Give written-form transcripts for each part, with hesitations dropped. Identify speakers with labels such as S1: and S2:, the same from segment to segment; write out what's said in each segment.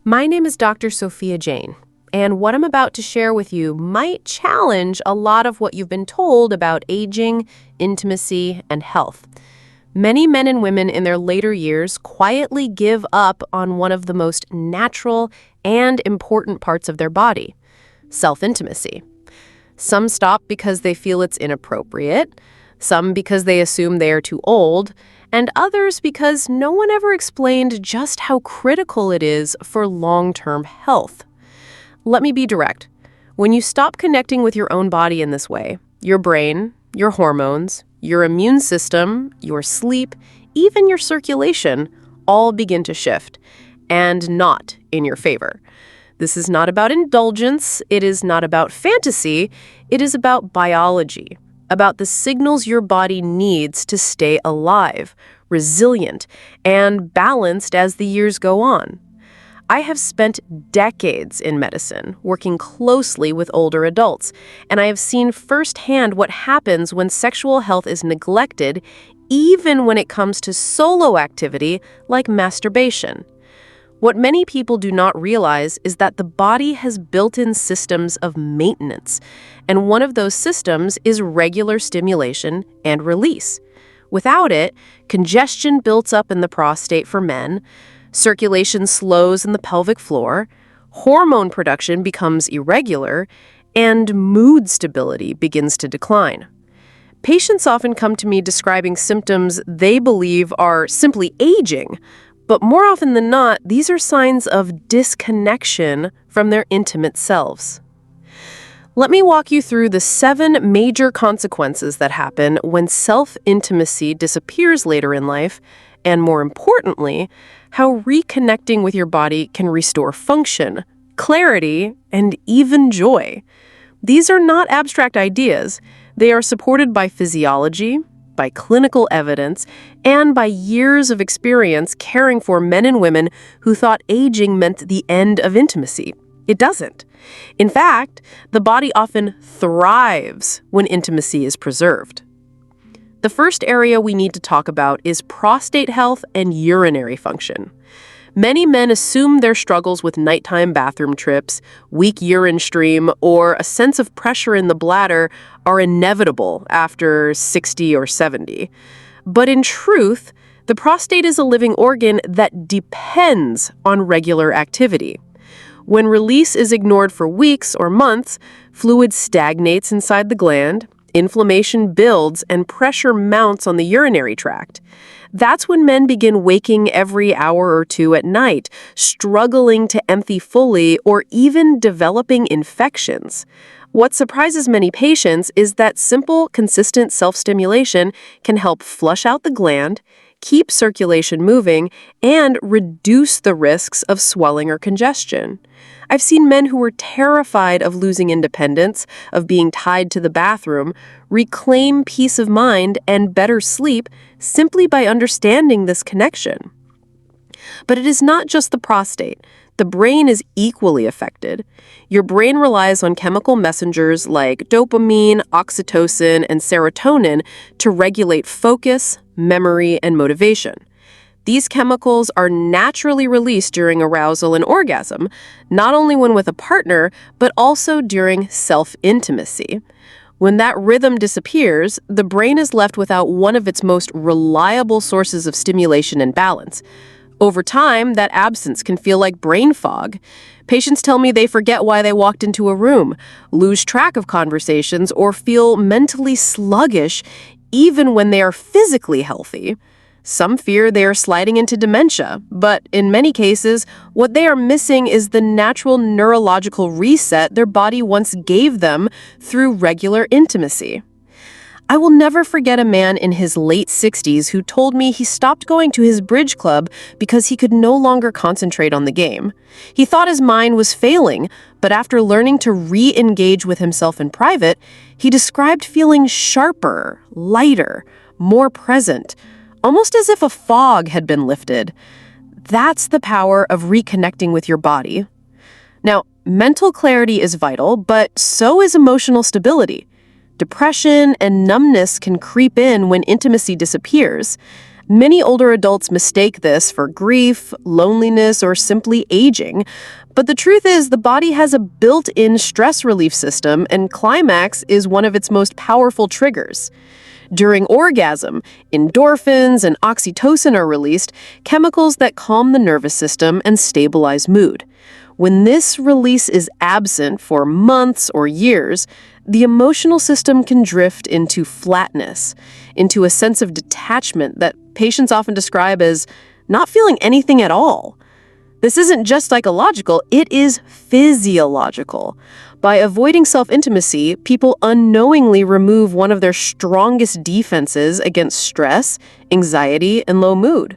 S1: My name is Dr. Sophia Jain, and what I'm about to share with you might challenge a lot of what you've been told about aging, intimacy, and health. Many men and women in their later years quietly give up on one of the most natural and important parts of their body, self-intimacy. Some stop because they feel it's inappropriate, some because they assume they are too old, and others because no one ever explained just how critical it is for long-term health. Let me be direct. When you stop connecting with your own body in this way, your brain, your hormones, your immune system, your sleep, even your circulation all begin to shift, and not in your favor. This is not about indulgence, it is not about fantasy, it is about biology, about the signals your body needs to stay alive, resilient, and balanced as the years go on. I have spent decades in medicine working closely with older adults, and I have seen firsthand what happens when sexual health is neglected, even when it comes to solo activity like masturbation. What many people do not realize is that the body has built-in systems of maintenance, and one of those systems is regular stimulation and release. Without it, congestion builds up in the prostate for men, circulation slows in the pelvic floor, hormone production becomes irregular, and mood stability begins to decline. Patients often come to me describing symptoms they believe are simply aging, but more often than not, these are signs of disconnection from their intimate selves. Let me walk you through the 7 major consequences that happen when self-intimacy disappears later in life, and more importantly, how reconnecting with your body can restore function, clarity, and even joy. These are not abstract ideas. They are supported by physiology, by clinical evidence, and by years of experience caring for men and women who thought aging meant the end of intimacy. It doesn't. In fact, the body often thrives when intimacy is preserved. The first area we need to talk about is prostate health and urinary function. Many men assume their struggles with nighttime bathroom trips, weak urine stream, or a sense of pressure in the bladder are inevitable after 60 or 70. But in truth, the prostate is a living organ that depends on regular activity. When release is ignored for weeks or months, fluid stagnates inside the gland, inflammation builds, and pressure mounts on the urinary tract. That's when men begin waking every hour or two at night, struggling to empty fully, or even developing infections. What surprises many patients is that simple, consistent self-stimulation can help flush out the gland, keep circulation moving, and reduce the risks of swelling or congestion. I've seen men who were terrified of losing independence, of being tied to the bathroom, reclaim peace of mind and better sleep simply by understanding this connection. But it is not just the prostate. The brain is equally affected. Your brain relies on chemical messengers like dopamine, oxytocin, and serotonin to regulate focus, memory, and motivation. These chemicals are naturally released during arousal and orgasm, not only when with a partner, but also during self-intimacy. When that rhythm disappears, the brain is left without one of its most reliable sources of stimulation and balance. Over time, that absence can feel like brain fog. Patients tell me they forget why they walked into a room, lose track of conversations, or feel mentally sluggish even when they are physically healthy. Some fear they are sliding into dementia, but in many cases, what they are missing is the natural neurological reset their body once gave them through regular intimacy. I will never forget a man in his late 60s who told me he stopped going to his bridge club because he could no longer concentrate on the game. He thought his mind was failing, but after learning to re-engage with himself in private, he described feeling sharper, lighter, more present, almost as if a fog had been lifted. That's the power of reconnecting with your body. Now, mental clarity is vital, but so is emotional stability. Depression and numbness can creep in when intimacy disappears. Many older adults mistake this for grief, loneliness, or simply aging. But the truth is, the body has a built-in stress relief system, and climax is one of its most powerful triggers. During orgasm, endorphins and oxytocin are released, chemicals that calm the nervous system and stabilize mood. When this release is absent for months or years, the emotional system can drift into flatness, into a sense of detachment that patients often describe as not feeling anything at all. This isn't just psychological, it is physiological. By avoiding self-intimacy, people unknowingly remove one of their strongest defenses against stress, anxiety, and low mood.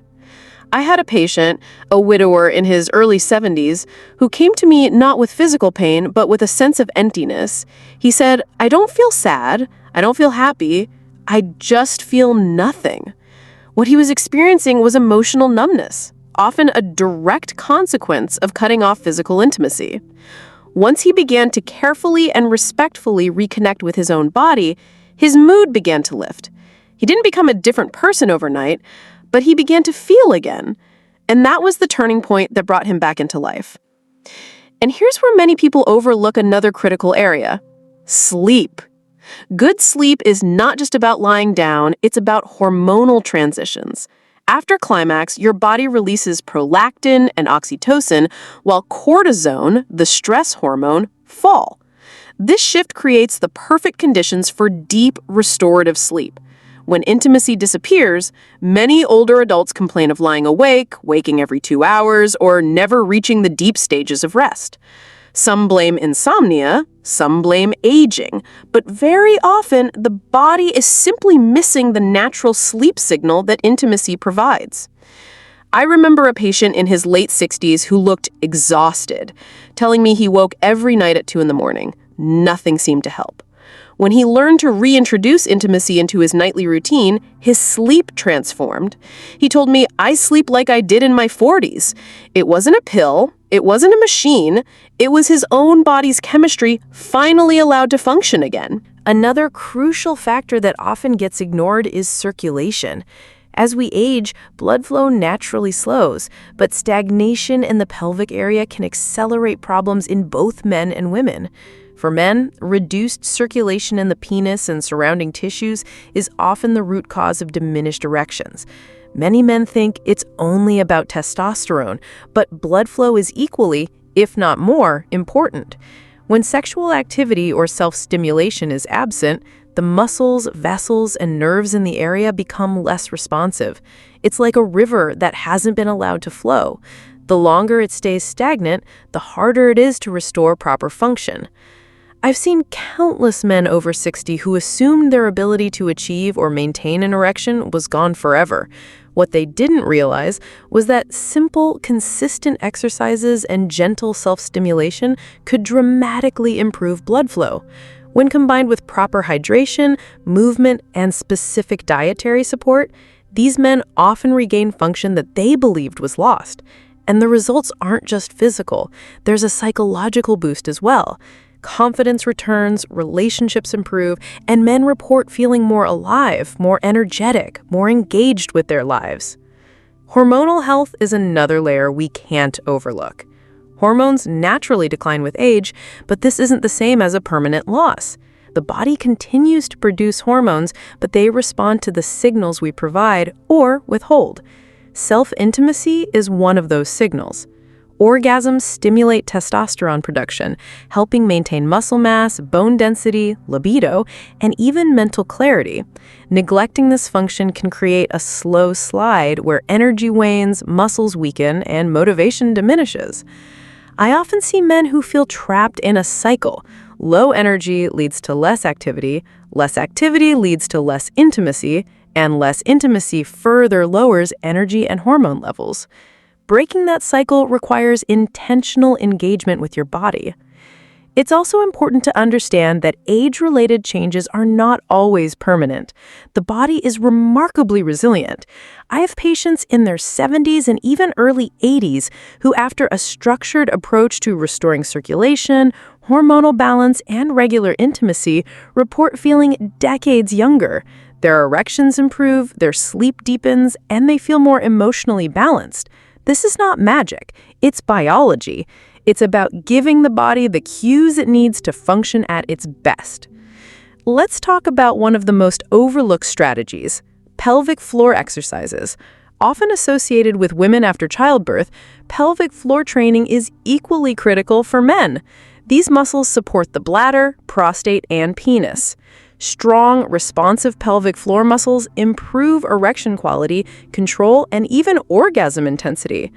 S1: I had a patient, a widower in his early 70s, who came to me not with physical pain, but with a sense of emptiness. He said, "I don't feel sad, I don't feel happy, I just feel nothing." What he was experiencing was emotional numbness, often a direct consequence of cutting off physical intimacy. Once he began to carefully and respectfully reconnect with his own body, his mood began to lift. He didn't become a different person overnight, but he began to feel again. And that was the turning point that brought him back into life. And here's where many people overlook another critical area: sleep. Good sleep is not just about lying down, it's about hormonal transitions. After climax, your body releases prolactin and oxytocin, while cortisone, the stress hormone, fall. This shift creates the perfect conditions for deep, restorative sleep. When intimacy disappears, many older adults complain of lying awake, waking every 2 hours, or never reaching the deep stages of rest. Some blame insomnia, some blame aging, but very often the body is simply missing the natural sleep signal that intimacy provides. I remember a patient in his late 60s who looked exhausted, telling me he woke every night at 2 in the morning. Nothing seemed to help. When he learned to reintroduce intimacy into his nightly routine, his sleep transformed. He told me, "I sleep like I did in my 40s. It wasn't a pill, it wasn't a machine, it was his own body's chemistry finally allowed to function again."
S2: Another crucial factor that often gets ignored is circulation. As we age, blood flow naturally slows, but stagnation in the pelvic area can accelerate problems in both men and women. For men, reduced circulation in the penis and surrounding tissues is often the root cause of diminished erections. Many men think it's only about testosterone, but blood flow is equally, if not more, important. When sexual activity or self-stimulation is absent, the muscles, vessels, and nerves in the area become less responsive. It's like a river that hasn't been allowed to flow. The longer it stays stagnant, the harder it is to restore proper function. I've seen countless men over 60 who assumed their ability to achieve or maintain an erection was gone forever. What they didn't realize was that simple, consistent exercises and gentle self-stimulation could dramatically improve blood flow. When combined with proper hydration, movement, and specific dietary support, these men often regain function that they believed was lost. And the results aren't just physical. There's a psychological boost as well. Confidence returns, relationships improve, and men report feeling more alive, more energetic, more engaged with their lives. Hormonal health is another layer we can't overlook. Hormones naturally decline with age, but this isn't the same as a permanent loss. The body continues to produce hormones, but they respond to the signals we provide or withhold. Self-intimacy is one of those signals. Orgasms stimulate testosterone production, helping maintain muscle mass, bone density, libido, and even mental clarity. Neglecting this function can create a slow slide where energy wanes, muscles weaken, and motivation diminishes. I often see men who feel trapped in a cycle. Low energy leads to less activity leads to less intimacy, and less intimacy further lowers energy and hormone levels. Breaking that cycle requires intentional engagement with your body. It's also important to understand that age-related changes are not always permanent. The body is remarkably resilient. I have patients in their 70s and even early 80s who, after a structured approach to restoring circulation, hormonal balance, and regular intimacy, report feeling decades younger. Their erections improve, their sleep deepens, and they feel more emotionally balanced. This is not magic, it's biology. It's about giving the body the cues it needs to function at its best. Let's talk about one of the most overlooked strategies, pelvic floor exercises. Often associated with women after childbirth, pelvic floor training is equally critical for men. These muscles support the bladder, prostate, and penis. Strong, responsive pelvic floor muscles improve erection quality, control, and even orgasm intensity.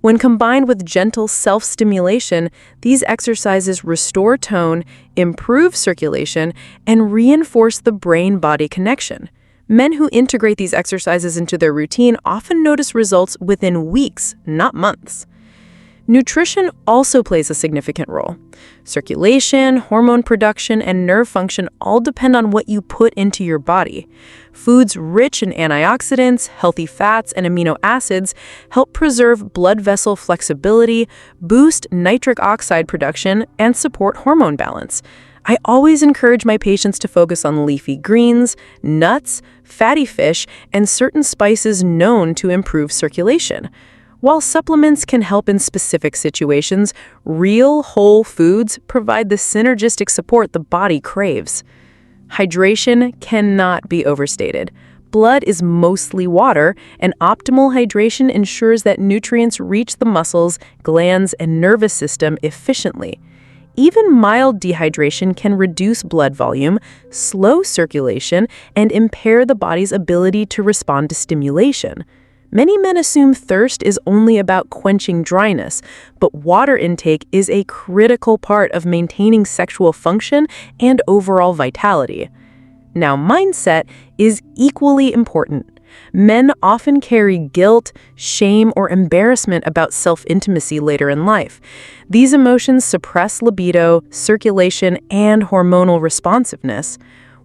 S2: When combined with gentle self-stimulation, these exercises restore tone, improve circulation, and reinforce the brain-body connection. Men who integrate these exercises into their routine often notice results within weeks, not months. Nutrition also plays a significant role. Circulation, hormone production, and nerve function all depend on what you put into your body. Foods rich in antioxidants, healthy fats, and amino acids help preserve blood vessel flexibility, boost nitric oxide production, and support hormone balance. I always encourage my patients to focus on leafy greens, nuts, fatty fish, and certain spices known to improve circulation. While supplements can help in specific situations, real whole foods provide the synergistic support the body craves. Hydration cannot be overstated. Blood is mostly water, and optimal hydration ensures that nutrients reach the muscles, glands, and nervous system efficiently. Even mild dehydration can reduce blood volume, slow circulation, and impair the body's ability to respond to stimulation. Many men assume thirst is only about quenching dryness, but water intake is a critical part of maintaining sexual function and overall vitality. Now, mindset is equally important. Men often carry guilt, shame, or embarrassment about self-intimacy later in life. These emotions suppress libido, circulation, and hormonal responsiveness.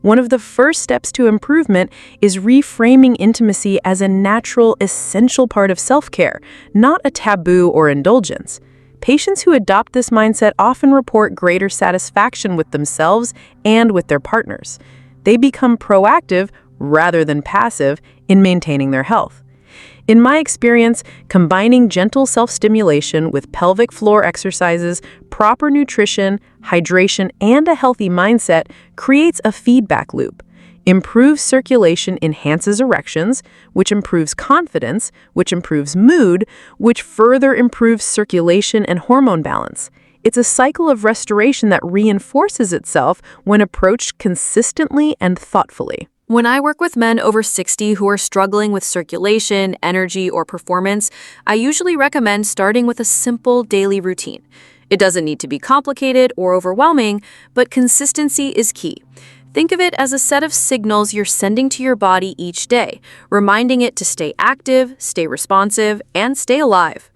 S2: One of the first steps to improvement is reframing intimacy as a natural, essential part of self-care, not a taboo or indulgence. Patients who adopt this mindset often report greater satisfaction with themselves and with their partners. They become proactive rather than passive in maintaining their health. In my experience, combining gentle self-stimulation with pelvic floor exercises, proper nutrition, hydration, and a healthy mindset creates a feedback loop. Improved circulation enhances erections, which improves confidence, which improves mood, which further improves circulation and hormone balance. It's a cycle of restoration that reinforces itself when approached consistently and thoughtfully.
S3: When I work with men over 60 who are struggling with circulation, energy, or performance, I usually recommend starting with a simple daily routine. It doesn't need to be complicated or overwhelming, but consistency is key. Think of it as a set of signals you're sending to your body each day, reminding it to stay active, stay responsive, and stay alive.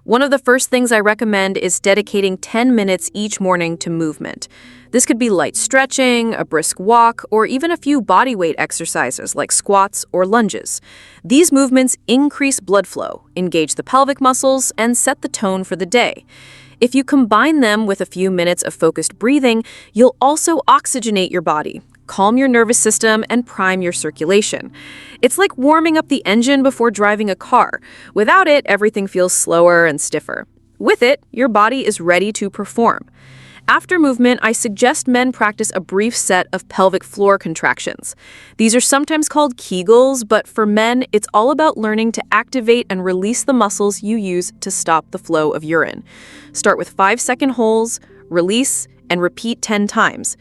S3: One of the first things I recommend is dedicating 10 minutes each morning to movement. This could be light stretching, a brisk walk, or even a few bodyweight exercises like squats or lunges. These movements increase blood flow, engage the pelvic muscles, and set the tone for the day. If you combine them with a few minutes of focused breathing, you'll also oxygenate your body, calm your nervous system, and prime your circulation. It's like warming up the engine before driving a car. Without it, everything feels slower and stiffer. With it, your body is ready to perform. After movement, I suggest men practice a brief set of pelvic floor contractions. These are sometimes called Kegels, but for men, it's all about learning to activate and release the muscles you use to stop the flow of urine. Start with 5-second holds, release, and repeat 10 times.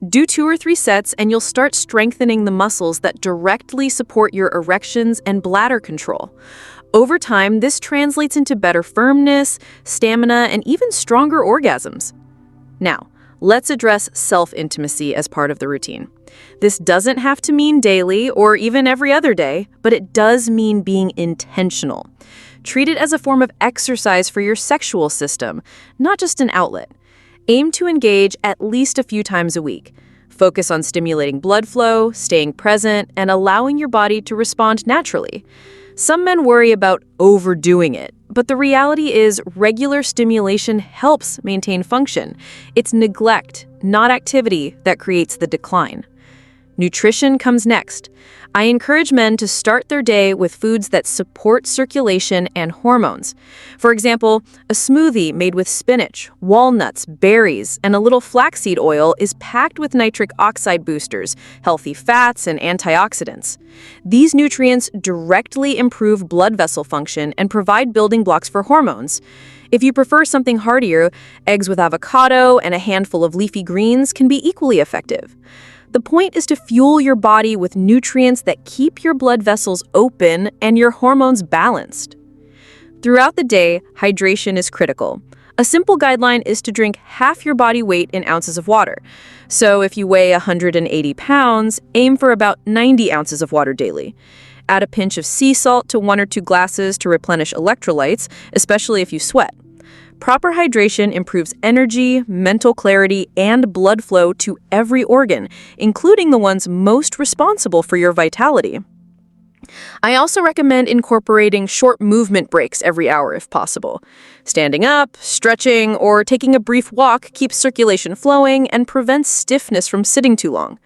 S3: Do 2 or 3 sets and you'll start strengthening the muscles that directly support your erections and bladder control. Over time, this translates into better firmness, stamina, and even stronger orgasms. Now, let's address self-intimacy as part of the routine. This doesn't have to mean daily or even every other day, but it does mean being intentional. Treat it as a form of exercise for your sexual system, not just an outlet. Aim to engage at least a few times a week. Focus on stimulating blood flow, staying present, and allowing your body to respond naturally. Some men worry about overdoing it, but the reality is regular stimulation helps maintain function. It's neglect, not activity, that creates the decline. Nutrition comes next. I encourage men to start their day with foods that support circulation and hormones. For example, a smoothie made with spinach, walnuts, berries, and a little flaxseed oil is packed with nitric oxide boosters, healthy fats, and antioxidants. These nutrients directly improve blood vessel function and provide building blocks for hormones. If you prefer something heartier, eggs with avocado and a handful of leafy greens can be equally effective. The point is to fuel your body with nutrients that keep your blood vessels open and your hormones balanced. Throughout the day, hydration is critical. A simple guideline is to drink half your body weight in ounces of water. So if you weigh 180 pounds, aim for about 90 ounces of water daily. Add a pinch of sea salt to 1 or 2 glasses to replenish electrolytes, especially if you sweat. Proper hydration improves energy, mental clarity, and blood flow to every organ, including the ones most responsible for your vitality. I also recommend incorporating short movement breaks every hour if possible. Standing up, stretching, or taking a brief walk keeps circulation flowing and prevents stiffness from sitting too long.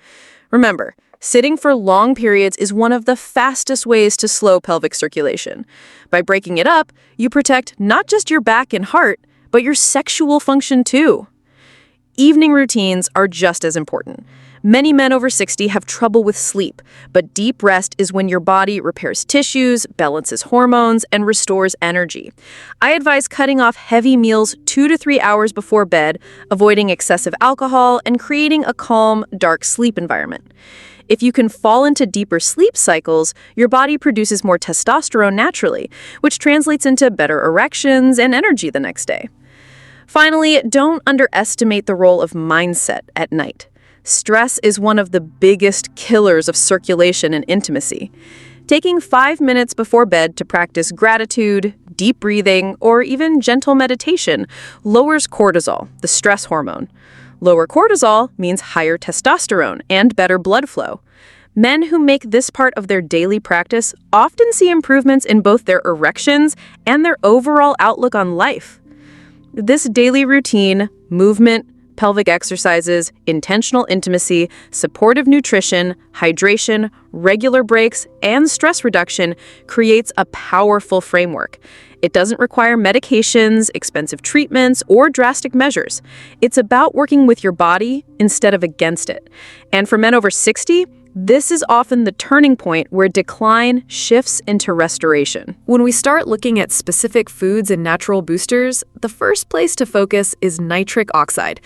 S3: Remember, sitting for long periods is one of the fastest ways to slow pelvic circulation. By breaking it up, you protect not just your back and heart, but your sexual function too. Evening routines are just as important. Many men over 60 have trouble with sleep, but deep rest is when your body repairs tissues, balances hormones, and restores energy. I advise cutting off heavy meals 2 to 3 hours before bed, avoiding excessive alcohol, and creating a calm, dark sleep environment. If you can fall into deeper sleep cycles, your body produces more testosterone naturally, which translates into better erections and energy the next day. Finally, don't underestimate the role of mindset at night. Stress is one of the biggest killers of circulation and intimacy. Taking 5 minutes before bed to practice gratitude, deep breathing, or even gentle meditation lowers cortisol, the stress hormone. Lower cortisol means higher testosterone and better blood flow. Men who make this part of their daily practice often see improvements in both their erections and their overall outlook on life. This daily routine, movement, pelvic exercises, intentional intimacy, supportive nutrition, hydration, regular breaks, and stress reduction creates a powerful framework. It doesn't require medications, expensive treatments, or drastic measures. It's about working with your body instead of against it. And for men over 60, this is often the turning point where decline shifts into restoration.
S2: When we start looking at specific foods and natural boosters, the first place to focus is nitric oxide.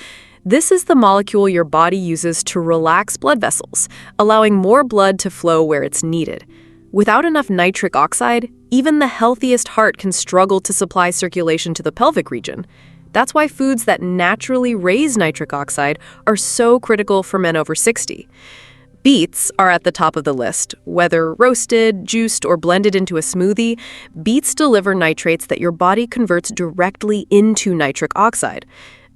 S2: This is the molecule your body uses to relax blood vessels, allowing more blood to flow where it's needed. Without enough nitric oxide, even the healthiest heart can struggle to supply circulation to the pelvic region. That's why foods that naturally raise nitric oxide are so critical for men over 60. Beets are at the top of the list. Whether roasted, juiced, or blended into a smoothie, beets deliver nitrates that your body converts directly into nitric oxide.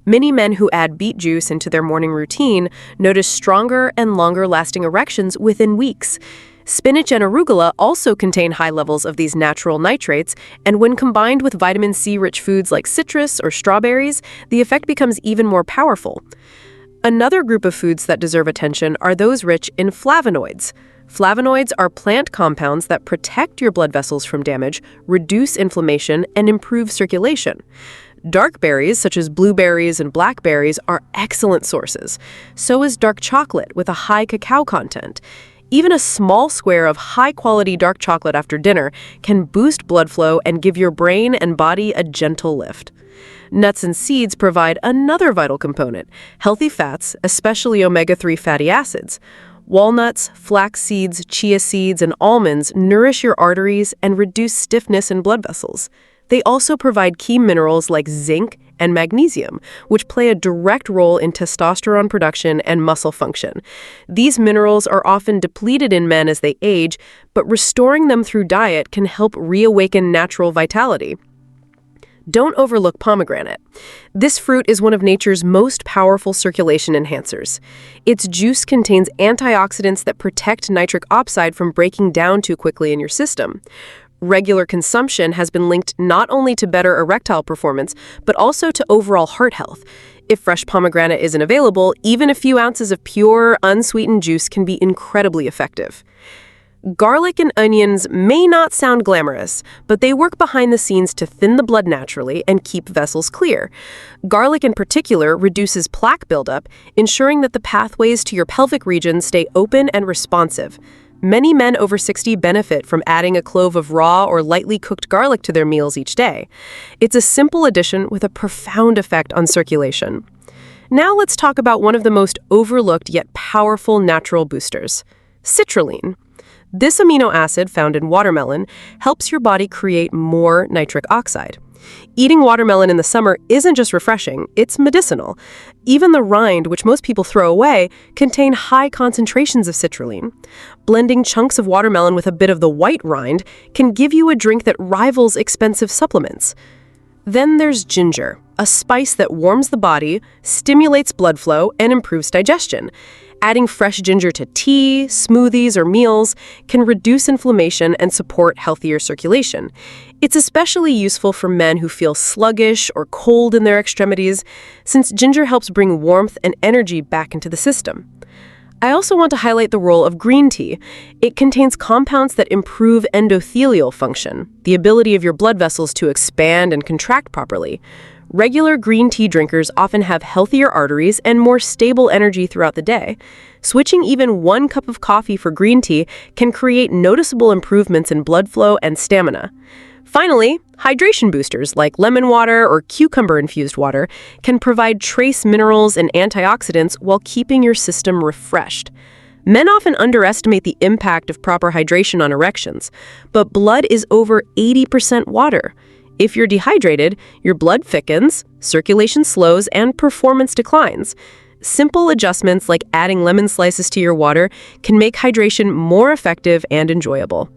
S2: Many men who add beet juice into their morning routine notice stronger and longer-lasting erections within weeks. Spinach and arugula also contain high levels of these natural nitrates, and when combined with vitamin C-rich foods like citrus or strawberries, the effect becomes even more powerful. Another group of foods that deserve attention are those rich in flavonoids. Flavonoids are plant compounds that protect your blood vessels from damage, reduce inflammation, and improve circulation. Dark berries, such as blueberries and blackberries, are excellent sources. So is dark chocolate with a high cacao content. Even a small square of high-quality dark chocolate after dinner can boost blood flow and give your brain and body a gentle lift. Nuts and seeds provide another vital component, healthy fats, especially omega-3 fatty acids. Walnuts, flax seeds, chia seeds, and almonds nourish your arteries and reduce stiffness in blood vessels. They also provide key minerals like zinc and magnesium, which play a direct role in testosterone production and muscle function. These minerals are often depleted in men as they age, but restoring them through diet can help reawaken natural vitality. Don't overlook pomegranate. This fruit is one of nature's most powerful circulation enhancers. Its juice contains antioxidants that protect nitric oxide from breaking down too quickly in your system. Regular consumption has been linked not only to better erectile performance, but also to overall heart health.
S1: If fresh pomegranate isn't available, even a few ounces of pure, unsweetened juice can be incredibly effective. Garlic and onions may not sound glamorous, but they work behind the scenes to thin the blood naturally and keep vessels clear. Garlic in particular reduces plaque buildup, ensuring that the pathways to your pelvic region stay open and responsive. Many men over 60 benefit from adding a clove of raw or lightly cooked garlic to their meals each day. It's a simple addition with a profound effect on circulation. Now let's talk about one of the most overlooked yet powerful natural boosters, citrulline. This amino acid found in watermelon helps your body create more nitric oxide. Eating watermelon in the summer isn't just refreshing, it's medicinal. Even the rind, which most people throw away, contain high concentrations of citrulline. Blending chunks of watermelon with a bit of the white rind can give you a drink that rivals expensive supplements. Then there's ginger, a spice that warms the body, stimulates blood flow, and improves digestion. Adding fresh ginger to tea, smoothies, or meals can reduce inflammation and support healthier circulation. It's especially useful for men who feel sluggish or cold in their extremities, since ginger helps bring warmth and energy back into the system. I also want to highlight the role of green tea. It contains compounds that improve endothelial function, the ability of your blood vessels to expand and contract properly. Regular green tea drinkers often have healthier arteries and more stable energy throughout the day. Switching even 1 cup of coffee for green tea can create noticeable improvements in blood flow and stamina. Finally, hydration boosters like lemon water or cucumber-infused water can provide trace minerals and antioxidants while keeping your system refreshed. Men often underestimate the impact of proper hydration on erections, but blood is over 80% water. If you're dehydrated, your blood thickens, circulation slows, and performance declines. Simple adjustments like adding lemon slices to your water can make hydration more effective and enjoyable.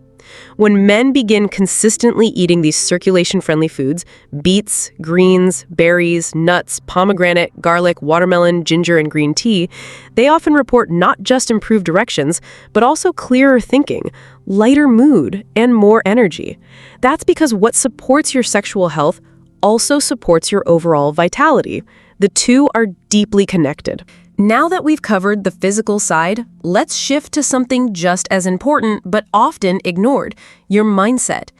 S1: When men begin consistently eating these circulation-friendly foods, beets, greens, berries, nuts, pomegranate, garlic, watermelon, ginger, and green tea, they often report not just improved erections, but also clearer thinking, lighter mood, and more energy. That's because what supports your sexual health also supports your overall vitality. The two are deeply connected. Now that we've covered the physical side, let's shift to something just as important but often ignored, your mindset.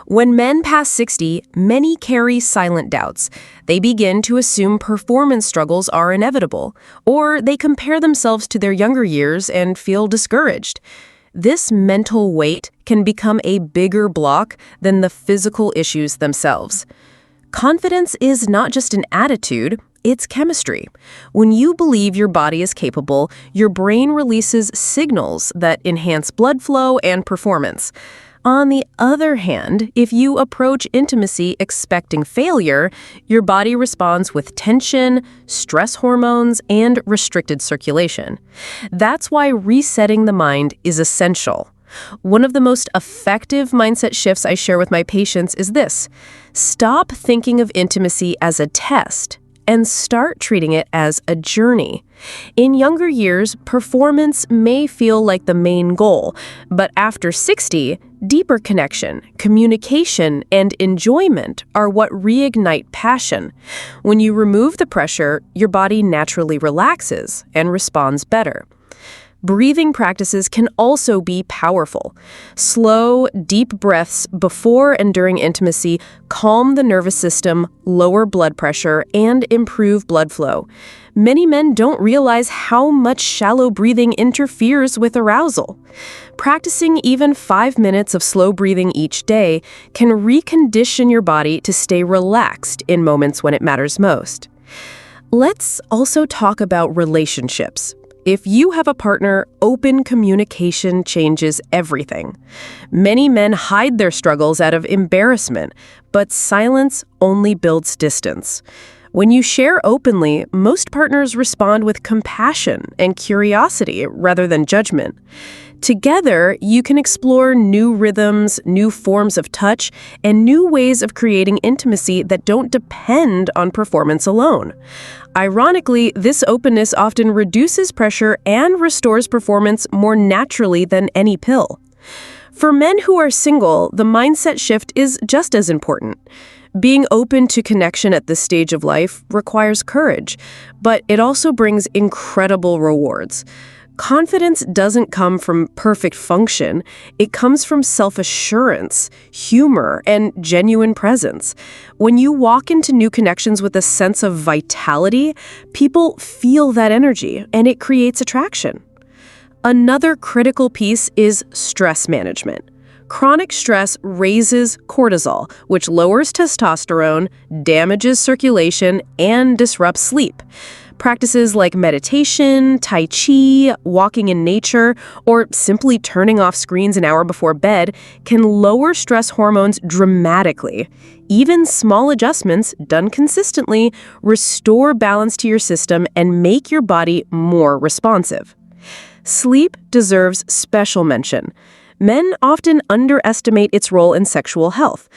S1: When men pass 60, many carry silent doubts. They begin to assume performance struggles are inevitable, or they compare themselves to their younger years and feel discouraged. This mental weight can become a bigger block than the physical issues themselves. Confidence is not just an attitude, it's chemistry. When you believe your body is capable, your brain releases signals that enhance blood flow and performance. On the other hand, if you approach intimacy expecting failure, your body responds with tension, stress hormones, and restricted circulation. That's why resetting the mind is essential. One of the most effective mindset shifts I share with my patients is this: stop thinking of intimacy as a test and start treating it as a journey. In younger years, performance may feel like the main goal, but after 60, deeper connection, communication, and enjoyment are what reignite passion. When you remove the pressure, your body naturally relaxes and responds better. Breathing practices can also be powerful. Slow, deep breaths before and during intimacy calm the nervous system, lower blood pressure, and improve blood flow. Many men don't realize how much shallow breathing interferes with arousal. Practicing even 5 minutes of slow breathing each day can recondition your body to stay relaxed in moments when it matters most. Let's also talk about relationships. If you have a partner, open communication changes everything. Many men hide their struggles out of embarrassment, but silence only builds distance. When you share openly, most partners respond with compassion and curiosity rather than judgment. Together, you can explore new rhythms, new forms of touch, and new ways of creating intimacy that don't depend on performance alone. Ironically, this openness often reduces pressure and restores performance more naturally than any pill.
S2: For men who are single, the mindset shift is just as important. Being open to connection at this stage of life requires courage, but it also brings incredible rewards. Confidence doesn't come from perfect function. It comes from self-assurance, humor, and genuine presence. When you walk into new connections with a sense of vitality, people feel that energy, and it creates attraction. Another critical piece is stress management. Chronic stress raises cortisol, which lowers testosterone, damages circulation, and disrupts sleep. Practices like meditation, tai chi, walking in nature, or simply turning off screens an hour before bed can lower stress hormones dramatically. Even small adjustments, done consistently, restore balance to your system and make your body more responsive. Sleep deserves special mention. Men often underestimate its role in sexual health.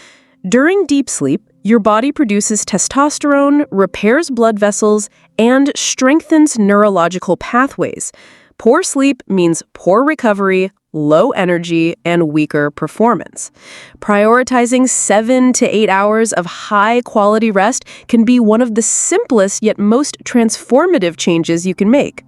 S2: During deep sleep, your body produces testosterone, repairs blood vessels, and strengthens neurological pathways. Poor sleep means poor recovery, low energy, and weaker performance. Prioritizing 7 to 8 hours of high-quality rest can be one of the simplest yet most transformative changes you can make.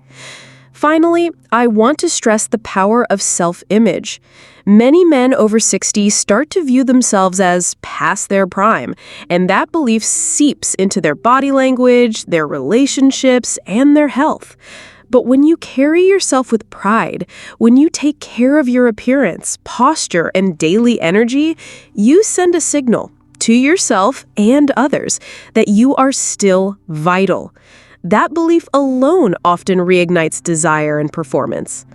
S2: Finally, I want to stress the power of self-image. Many men over 60 start to view themselves as past their prime, and that belief seeps into their body language, their relationships, and their health. But when you carry yourself with pride, when you take care of your appearance, posture, and daily energy, you send a signal to yourself and others that you are still vital. That belief alone often reignites desire and performance.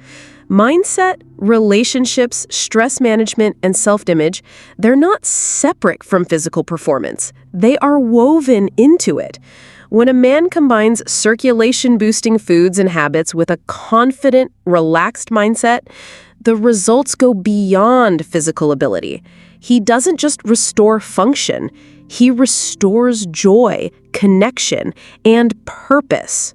S2: Mindset, relationships, stress management, and self-image, they're not separate from physical performance. They are woven into it. When a man combines circulation-boosting foods and habits with a confident, relaxed mindset, the results go beyond physical ability. He doesn't just restore function. He restores joy, connection, and purpose.